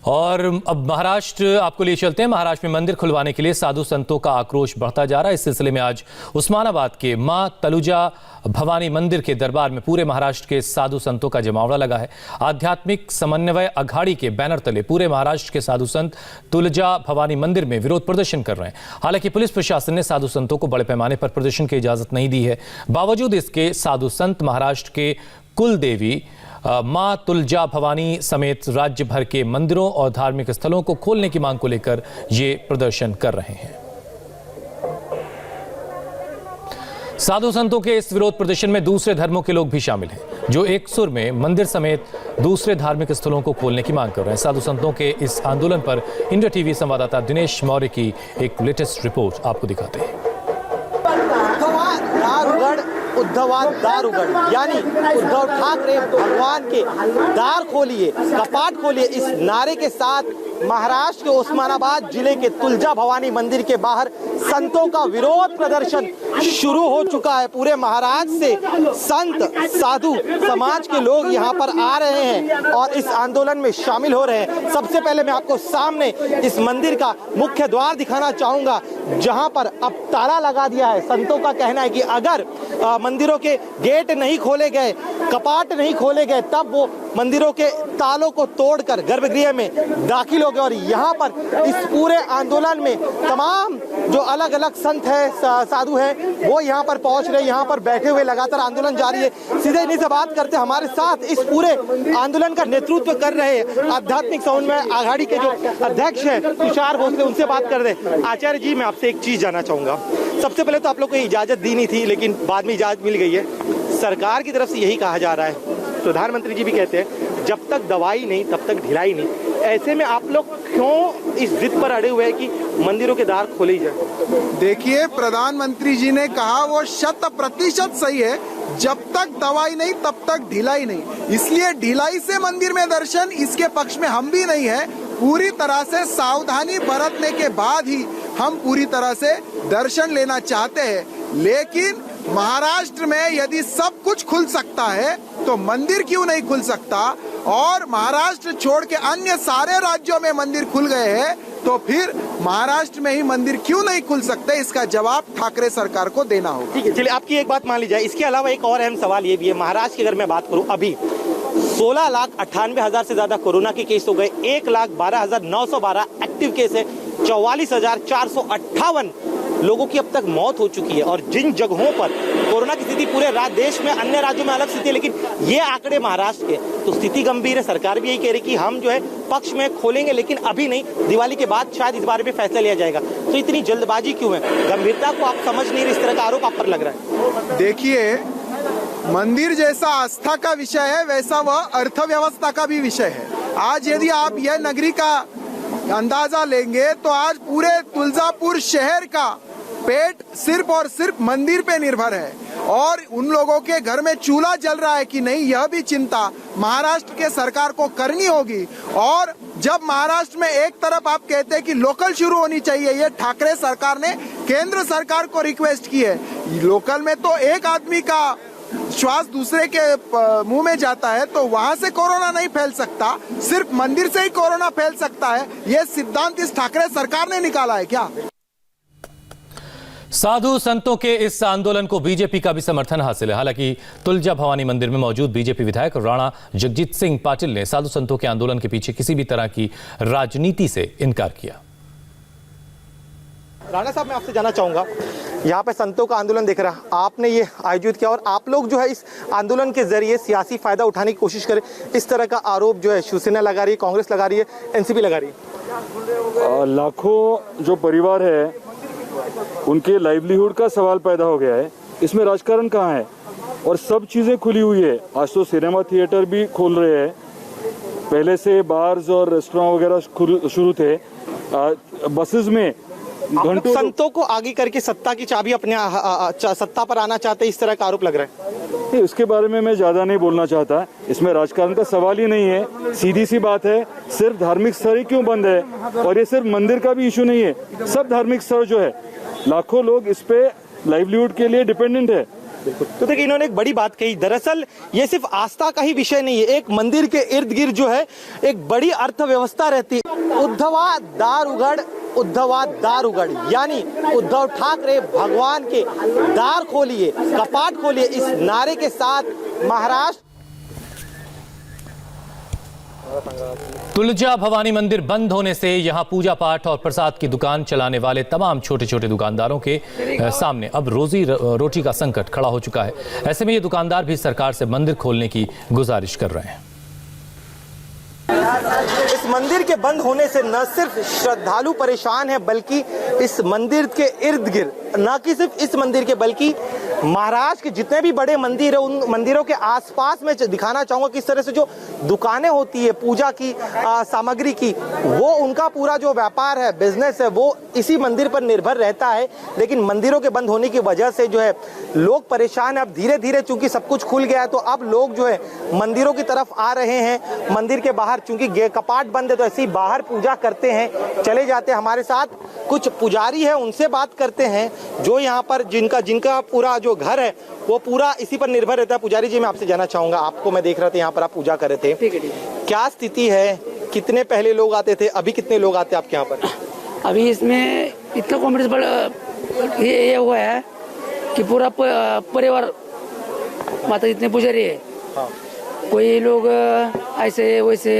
और अब महाराष्ट्र आपको लिए चलते हैं। महाराष्ट्र में मंदिर खुलवाने के लिए साधु संतों का आक्रोश बढ़ता जा रहा है। इस सिलसिले में आज उस्मानाबाद के मां तलुजा भवानी मंदिर के दरबार में पूरे महाराष्ट्र के साधु संतों का जमावड़ा लगा है। आध्यात्मिक समन्वय अघाड़ी के बैनर तले पूरे महाराष्ट्र के साधु संत तुलजा भवानी मंदिर में विरोध प्रदर्शन कर रहे हैं। हालांकि पुलिस प्रशासन ने साधु संतों को बड़े पैमाने पर प्रदर्शन की इजाजत नहीं दी है। बावजूद इसके साधु संत महाराष्ट्र के कुल देवी मां तुलजा भवानी समेत राज्य भर के मंदिरों और धार्मिक स्थलों को खोलने की मांग को लेकर ये प्रदर्शन कर रहे हैं। साधु संतों के इस विरोध प्रदर्शन में दूसरे धर्मों के लोग भी शामिल हैं, जो एक सुर में मंदिर समेत दूसरे धार्मिक स्थलों को खोलने की मांग कर रहे हैं। साधु संतों के इस आंदोलन पर इंडिया टीवी संवाददाता दिनेश मौर्य की एक लेटेस्ट रिपोर्ट आपको दिखाते हैं। दार उगड़ यानी उद्धव ठाकरे भगवान के द्वार खोलिए, कपाट खोलिए, इस नारे के साथ महाराष्ट्र के उस्मानाबाद जिले के तुलजा भवानी मंदिर के बाहर संतों का विरोध प्रदर्शन शुरू हो चुका है। पूरे महाराष्ट्र से संत साधु समाज के लोग यहाँ पर आ रहे हैं और इस आंदोलन में शामिल हो रहे हैं। सबसे पहले मैं आपको सामने इस मंदिर का मुख्य द्वार दिखाना चाहूंगा, जहां पर अब ताला लगा दिया है। संतों का कहना है कि अगर मंदिरों के गेट नहीं खोले गए, कपाट नहीं खोले गए, तब वो मंदिरों के तालों को तोड़कर गर्भगृह में दाखिल हो गए। और यहाँ पर इस पूरे आंदोलन में तमाम जो अलग अलग संत हैं, साधु हैं, वो यहाँ पर पहुंच रहे, यहाँ पर बैठे हुए लगातार आंदोलन जारी है। सीधे इन्हीं से बात करते हैं। हमारे साथ इस पूरे आंदोलन का नेतृत्व कर रहे आध्यात्मिक समन्वय अघाड़ी के जो अध्यक्ष हैं तुषार भोसले, उनसे बात कर रहे हैं। आचार्य जी, मैं आपसे एक चीज जानना चाहूंगा। सबसे पहले तो आप लोग को इजाजत दी नहीं थी, लेकिन बाद में इजाजत मिल गई है। सरकार की तरफ से यही कहा जा रहा है, प्रधानमंत्री जी भी कहते हैं जब तक दवाई नहीं तब तक ढिलाई नहीं। ऐसे में आप लोग क्यों इस जिद पर अड़े हुए हैं कि मंदिरों के द्वार खोले जाए? देखिए, प्रधानमंत्री जी ने कहा वो 100% सही है, जब तक दवाई नहीं तब तक ढिलाई नहीं। इसलिए ढिलाई से मंदिर में दर्शन, इसके पक्ष में हम भी नहीं है। पूरी तरह से सावधानी बरतने के बाद ही हम पूरी तरह से दर्शन लेना चाहते हैं। लेकिन महाराष्ट्र में यदि सब कुछ खुल सकता है तो मंदिर क्यों नहीं खुल सकता? और महाराष्ट्र छोड़ के अन्य सारे राज्यों में मंदिर खुल गए हैं, तो फिर महाराष्ट्र में ही मंदिर क्यों नहीं खुल सकते? इसका जवाब ठाकरे सरकार को देना होगा। ठीक है, चलिए आपकी एक बात मान ली जाए। इसके अलावा एक और अहम सवाल ये भी है, महाराष्ट्र की अगर मैं बात करूं, अभी 16,98,000 से ज्यादा कोरोना के केस हो गए, 1,12,912 एक्टिव केस है, 44,458 लोगों की अब तक मौत हो चुकी है। और जिन जगहों पर कोरोना की स्थिति पूरे देश में, अन्य राज्यों में अलग स्थिति है, लेकिन ये आंकड़े महाराष्ट्र के, तो स्थिति गंभीर है। सरकार भी यही कह रही कि हम जो है पक्ष में खोलेंगे, लेकिन अभी नहीं, दिवाली के बाद शायद इस बारे में फैसला लिया जाएगा। तो इतनी जल्दबाजी क्यों है? गंभीरता को आप समझ नहीं रहे, इस तरह का आरोप आप पर लग रहा है। देखिए, मंदिर जैसा आस्था का विषय है, वैसा वह अर्थव्यवस्था का भी विषय है। आज यदि आप यह नगरी का अंदाजा लेंगे तो आज पूरे तुलजापुर शहर का पेट सिर्फ और सिर्फ मंदिर पे निर्भर है। और उन लोगों के घर में चूल्हा जल रहा है कि नहीं, यह भी चिंता महाराष्ट्र के सरकार को करनी होगी। और जब महाराष्ट्र में एक तरफ आप कहते हैं कि लोकल शुरू होनी चाहिए, ये ठाकरे सरकार ने केंद्र सरकार को रिक्वेस्ट की है। लोकल में तो एक आदमी का श्वास दूसरे के मुंह में जाता है, तो वहां से कोरोना नहीं फैल सकता, सिर्फ मंदिर से ही कोरोना फैल सकता है। यह सिद्धांत इस ठाकरे सरकार ने निकाला है क्या? साधु संतों के इस आंदोलन को बीजेपी का भी समर्थन हासिल है। हालांकि तुलजा भवानी मंदिर में मौजूद बीजेपी विधायक राणा जगजीत सिंह पाटिल ने साधु संतों के आंदोलन के पीछे किसी भी तरह की राजनीति से इनकार किया। राणा साहब, मैं आपसे जानना चाहूंगा, यहाँ पे संतों का आंदोलन देख रहा, आपने ये आयोजित किया और आप लोग जो है इस आंदोलन के जरिए सियासी फायदा उठाने की कोशिश करें, इस तरह का आरोप जो है शिवसेना लगा रही है, कांग्रेस लगा रही है, एनसीपी लगा रही है। लाखों जो परिवार है उनके लाइवलीहुड का सवाल पैदा हो गया है। इसमें राजकारण कहाँ है? और सब चीजें खुली हुई है। आज तो सिनेमा थिएटर भी खोल रहे हैं, पहले से बार्स और रेस्टोरेंट वगैरह शुरू थे। बसेस में घंटों संतों को आगे करके सत्ता की चाबी अपने सत्ता पर आना चाहते, इस तरह का आरोप लग रहा है। इसके बारे में मैं ज्यादा नहीं बोलना चाहता। इसमें राजकारण का सवाल ही नहीं है। सीधी सी बात है, सिर्फ धार्मिक स्थल ही क्यों बंद है? और ये सिर्फ मंदिर का भी इशू नहीं है, सब धार्मिक स्थल जो है, लाखों लोग इस पे लाइवलीहुड के लिए डिपेंडेंट है। बिल्कुल। तो देखिए इन्होंने एक बड़ी बात कही, दरअसल ये सिर्फ आस्था का ही विषय नहीं है, एक मंदिर के इर्द गिर्द जो है एक बड़ी अर्थव्यवस्था रहती है। उद्धवा दार उगड़, यानी उद्धव ठाकरे भगवान के द्वार खोलिए, कपाट खोलिए, इस नारे के साथ महाराष्ट्र तुलजा भवानी मंदिर बंद होने से यहां पूजा पाठ और प्रसाद की दुकान चलाने वाले तमाम छोटे छोटे दुकानदारों के सामने अब रोजी रोटी का संकट खड़ा हो चुका है। ऐसे में ये दुकानदार भी सरकार से मंदिर खोलने की गुजारिश कर रहे हैं। इस मंदिर के बंद होने से न सिर्फ श्रद्धालु परेशान है, बल्कि इस मंदिर के इर्द गिर्द, न कि सिर्फ इस मंदिर के बल्कि महाराष्ट्र के जितने भी बड़े मंदिर है उन मंदिरों के आसपास में दिखाना चाहूंगा किस तरह से जो दुकानें होती है पूजा की सामग्री की, वो उनका पूरा जो व्यापार है, बिजनेस है, वो इसी मंदिर पर निर्भर रहता है। लेकिन मंदिरों के बंद होने की वजह से जो है लोग परेशान है। अब धीरे धीरे चूंकि सब कुछ खुल गया है तो अब लोग जो है मंदिरों की तरफ आ रहे हैं। मंदिर के बाहर चूंकि कपाट बंद है तो ऐसे ही बाहर पूजा करते हैं, चले जाते हैं। हमारे साथ कुछ पुजारी है, उनसे बात करते हैं जो यहाँ पर जिनका पूरा जो घर है वो पूरा इसी पर निर्भर रहता है। पुजारी जी मैं आपसे जानना चाहूंगा, आपको मैं देख रहा था यहाँ पर आप पूजा कर रहे थे, क्या स्थिति है, कितने पहले लोग आते थे, अभी कितने लोग आते हैं आपके यहाँ पर? अभी इसमें इतना कॉम्पिटिशन ये हुआ है कि पूरा परिवार माता जितने पुजारी है, कोई लोग ऐसे वैसे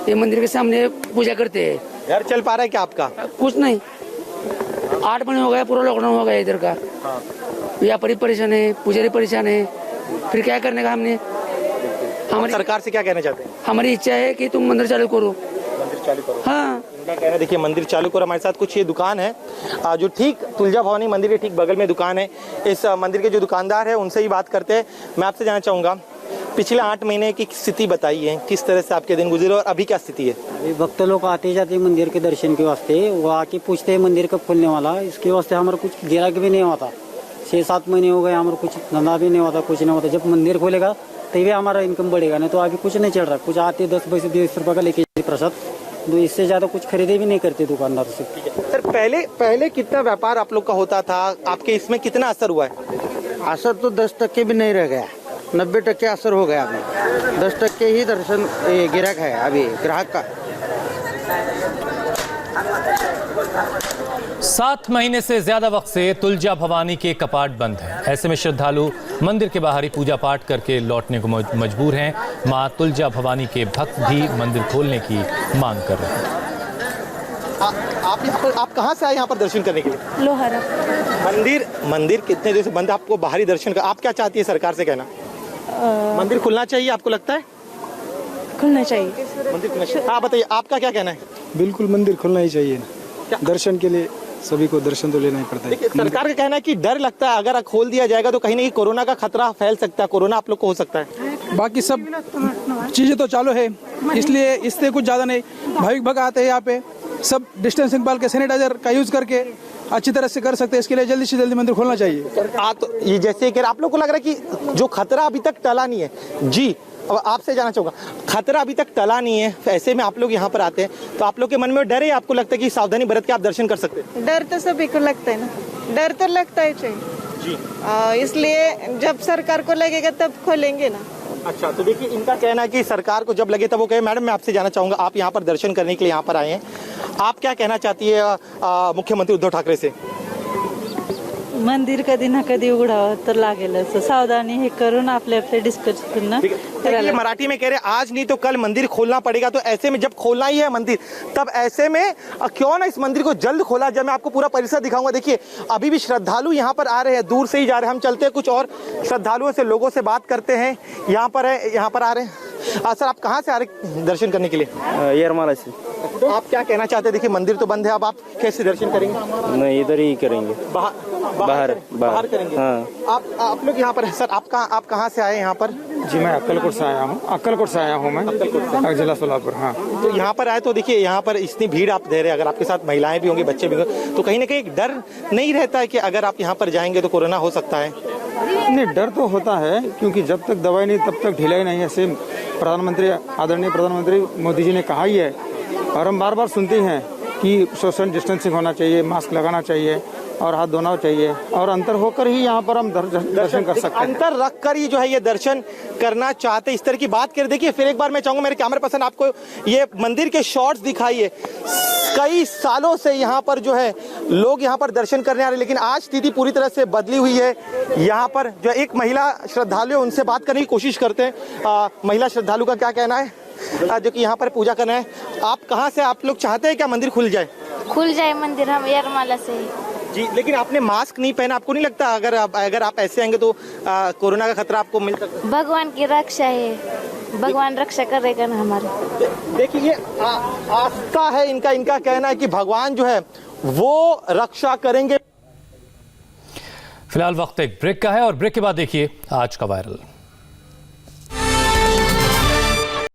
ये मंदिर के सामने पूजा करते हैं। घर चल पा रहा है क्या आपका? कुछ नहीं, 8 महीने हो गए, पूरा लॉकडाउन हो गया इधर का। व्यापारी परेशान है, पुजारी परेशान है, फिर क्या करने का हमने। हमारी सरकार से क्या कहना चाहते हैं? हमारी इच्छा है कि तुम मंदिर चालू करो। मंदिर चालू करो, हाँ उनका कहना है देखिए मंदिर चालू करो। हमारे साथ कुछ ये दुकान है जो ठीक तुलजा भवानी मंदिर के ठीक बगल में दुकान है। इस मंदिर के जो दुकानदार है उनसे ही बात करते हैं। मैं आपसे जानना चाहूँगा, पिछले 8 महीने की स्थिति बताइए, किस तरह से आपके दिन गुजरे और अभी क्या स्थिति है? अभी भक्त लोग आते जाते मंदिर के दर्शन के वास्ते, वो आके पूछते हैं मंदिर कब खुलने वाला। इसके वास्ते हमारा कुछ गिराक भी नहीं होता। 6-7 महीने हो गए, हमारा कुछ धंधा भी नहीं होता, कुछ नहीं होता। जब मंदिर खोलेगा तभी हमारा इनकम बढ़ेगा, नहीं तो अभी कुछ नहीं चल रहा। कुछ आते 10-20 रुपये का लेके प्रसाद, तो इससे ज्यादा कुछ खरीदे भी नहीं करते दुकानदार से। सर पहले कितना व्यापार आप लोग का होता था, आपके इसमें कितना असर हुआ है? असर तो 10% भी नहीं रह गया, 90% असर हो गया अभी। 10% ही दर्शन गिराक है अभी ग्राहक का। 7 महीने से ज्यादा वक्त से तुलजा भवानी के कपाट बंद हैं। ऐसे में श्रद्धालु मंदिर के बाहर ही पूजा पाठ करके लौटने को मजबूर हैं। मां तुलजा भवानी के भक्त भी मंदिर खोलने की मांग कर रहे हैं। आप कहाँ से आए यहाँ पर दर्शन करने के लिए? लोहारा। मंदिर कितने देर से बंद है? आपको बाहरी दर्शन का आप क्या चाहती है सरकार से कहना? मंदिर खुलना चाहिए, आपको लगता है? खुलना चाहिए। मंदिर खुलना चाहिए। आप बताइए, आपका क्या कहना है? बिल्कुल मंदिर खुलना ही चाहिए, दर्शन के लिए सभी को दर्शन तो लेना ही पड़ता है। देखिए सरकार का कहना है कि डर लगता है अगर खोल दिया जाएगा तो कहीं ना कहीं कोरोना का खतरा फैल सकता है, कोरोना आप लोग को हो सकता है। बाकी सब चीजें तो चालू है, इसलिए इससे कुछ ज्यादा नहीं। भाविक भक्त आते हैं यहाँ पे, सब डिस्टेंसिंग पाल के सैनिटाइजर का यूज करके अच्छी तरह से कर सकते हैं। इसके लिए जल्दी से जल्दी मंदिर खोलना चाहिए। तो ये जैसे कि आप लोग को लग रहा है कि जो खतरा अभी तक टला नहीं है जी, अब आपसे जानना चाहूंगा, खतरा अभी तक टला नहीं है, ऐसे में आप लोग यहाँ पर आते हैं तो आप लोग के मन में डर है, आपको लगता है कि सावधानी बरत के आप दर्शन कर सकते हैं? डर तो सभी को लगता है ना, डर तो लगता है चाहिए जी। इसलिए जब सरकार को लगेगा तब खोलेंगे ना। अच्छा, तो देखिए इनका कहना है कि सरकार को जब लगे तब वो कहे। मैडम मैं आपसे जानना चाहूंगा, आप यहाँ पर दर्शन करने के लिए यहाँ पर आए हैं, आप क्या कहना चाहती है मुख्यमंत्री उद्धव ठाकरे से? मंदिर कधी ना कधी उघडावं तर लागेलच, सावधानी हे करून आपले डिस्कस करायला। मराठी में कह रहे आज नहीं तो कल मंदिर खोलना पड़ेगा, तो ऐसे में जब खोलना ही है मंदिर तब ऐसे में क्यों ना इस मंदिर को जल्द खोला जाए। मैं आपको पूरा परिसर दिखाऊंगा। देखिए अभी भी श्रद्धालु यहाँ पर आ रहे हैं, दूर से ही जा रहे हैं। हम चलते हैं कुछ और श्रद्धालुओं से, लोगों से बात करते हैं। यहाँ पर आ रहे हैं। सर आप कहाँ से आ रहे दर्शन करने के लिए? येरमाला से। तो आप क्या कहना चाहते हैं? देखिए मंदिर तो बंद है, अब आप कैसे दर्शन करेंगे? नहीं, इधर ही करेंगे, बाहर करेंगे। हाँ। आप लोग यहाँ पर है। सर आप कहाँ से आए यहाँ पर? जी मैं अक्कलकोट से आया हूँ, मैं जिला सोलापुर। हाँ, तो यहाँ पर आए तो देखिए यहाँ पर इतनी भीड़ आप दे रहे हैं, अगर आपके साथ महिलाएं भी होंगी, बच्चे भी होंगे, तो कहीं ना कहीं एक डर नहीं रहता है कि अगर आप यहाँ पर जाएंगे तो कोरोना हो सकता है? नहीं, डर तो होता है, क्योंकि जब तक दवाई नहीं तब तक ढिलाई नहीं। ऐसे आदरणीय प्रधानमंत्री मोदी जी ने कहा ही है, और हम बार बार सुनते हैं कि सोशल डिस्टेंसिंग होना चाहिए, मास्क लगाना चाहिए, और हाथ धोना चाहिए और अंतर होकर ही यहाँ पर हम दर्शन कर सकते हैं। अंतर रख कर ही जो है ये दर्शन करना चाहते, इस तरह की बात कर। देखिए फिर एक बार मैं चाहूंगा मेरे कैमरा पर्सन आपको ये मंदिर के शॉट्स दिखाइए। कई सालों से यहाँ पर जो है लोग यहाँ पर दर्शन करने आ रहे हैं, लेकिन आज स्थिति पूरी तरह से बदली हुई है। यहाँ पर जो एक महिला श्रद्धालु है उनसे बात करने की कोशिश करते हैं। महिला श्रद्धालु का क्या कहना है जो कि यहाँ पर पूजा करना है? आप कहाँ से, आप लोग चाहते हैं क्या मंदिर खुल जाए? खुल जाए मंदिर, हम यरमाला से ही। जी, लेकिन आपने मास्क नहीं पहना, आपको नहीं लगता अगर आप ऐसे आएंगे तो कोरोना का खतरा आपको मिल सकता है? भगवान की रक्षा है, भगवान रक्षा करेगा ना हमारे। देखिए ये आस्था है इनका कहना है कि भगवान जो है वो रक्षा करेंगे। फिलहाल वक्त एक ब्रेक का है और ब्रेक के बाद देखिए आज का वायरल।